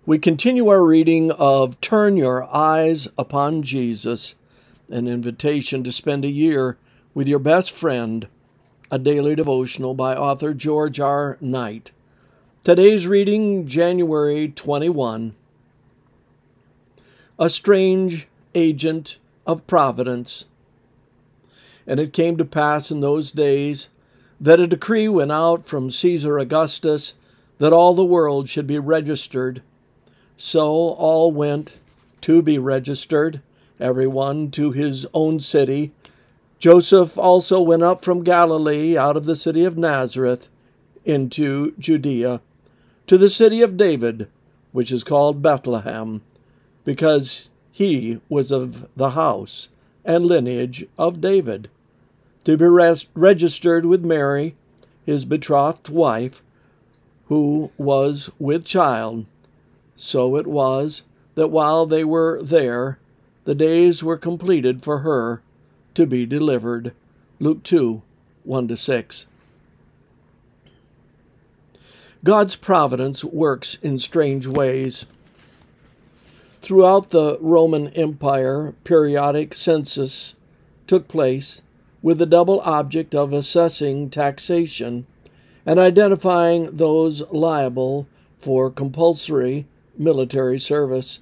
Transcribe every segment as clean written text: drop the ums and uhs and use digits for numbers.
We continue our reading of Turn Your Eyes Upon Jesus, an invitation to spend a year with your best friend, a daily devotional by author George R. Knight. Today's reading, January 21. A strange agent of Providence. And it came to pass in those days that a decree went out from Caesar Augustus that all the world should be registered. So all went to be registered, every one to his own city. Joseph also went up from Galilee out of the city of Nazareth into Judea, to the city of David, which is called Bethlehem, because he was of the house and lineage of David, to be registered with Mary, his betrothed wife, who was with child. So it was that while they were there, the days were completed for her to be delivered. Luke 2, 1-6. God's providence works in strange ways. Throughout the Roman Empire, periodic census took place with the double object of assessing taxation and identifying those liable for compulsory military service.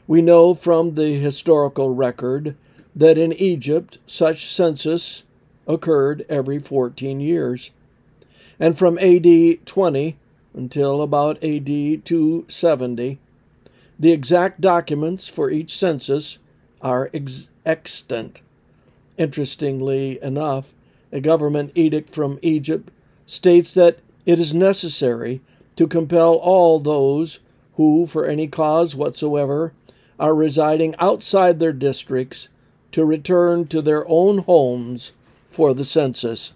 We know from the historical record that in Egypt such census occurred every 14 years. And from AD 20 until about AD 270, the exact documents for each census are extant. Interestingly enough, a government edict from Egypt states that it is necessary to compel all those who, for any cause whatsoever, are residing outside their districts to return to their own homes for the census.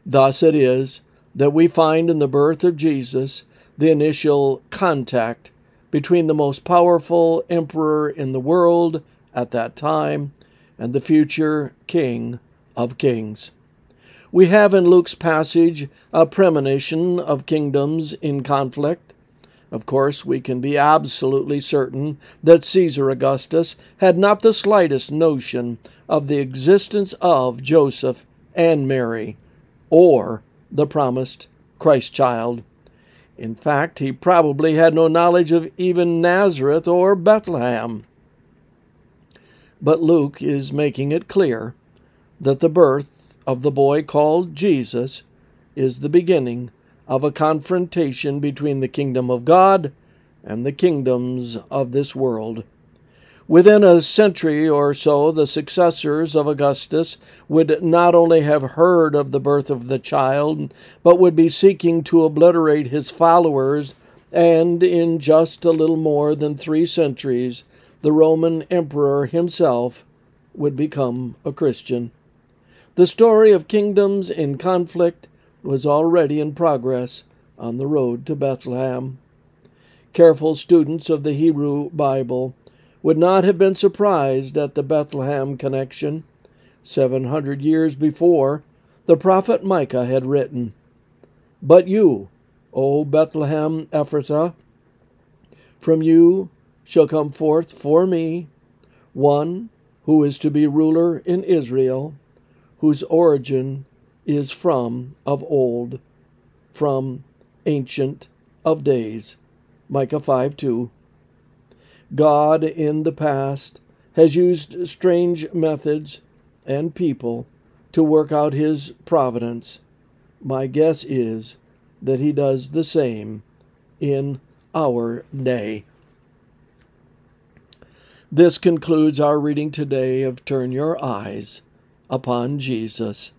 Thus it is that we find in the birth of Jesus the initial contact between the most powerful emperor in the world at that time and the future King of Kings. We have in Luke's passage a premonition of kingdoms in conflict. Of course, we can be absolutely certain that Caesar Augustus had not the slightest notion of the existence of Joseph and Mary, or the promised Christ child. In fact, he probably had no knowledge of even Nazareth or Bethlehem. But Luke is making it clear that the birth of the boy called Jesus is the beginning of a confrontation between the kingdom of God and the kingdoms of this world. Within a century or so, the successors of Augustus would not only have heard of the birth of the child, but would be seeking to obliterate his followers, and in just a little more than 3 centuries, the Roman emperor himself would become a Christian. The story of kingdoms in conflict was already in progress on the road to Bethlehem. Careful students of the Hebrew Bible would not have been surprised at the Bethlehem connection. 700 years before, the prophet Micah had written, "But you, O Bethlehem Ephrathah, from you shall come forth for me one who is to be ruler in Israel, whose origin is from of old, from ancient of days." Micah 5:2. God in the past has used strange methods and people to work out his providence. My guess is that he does the same in our day. This concludes our reading today of Turn Your Eyes Upon Jesus.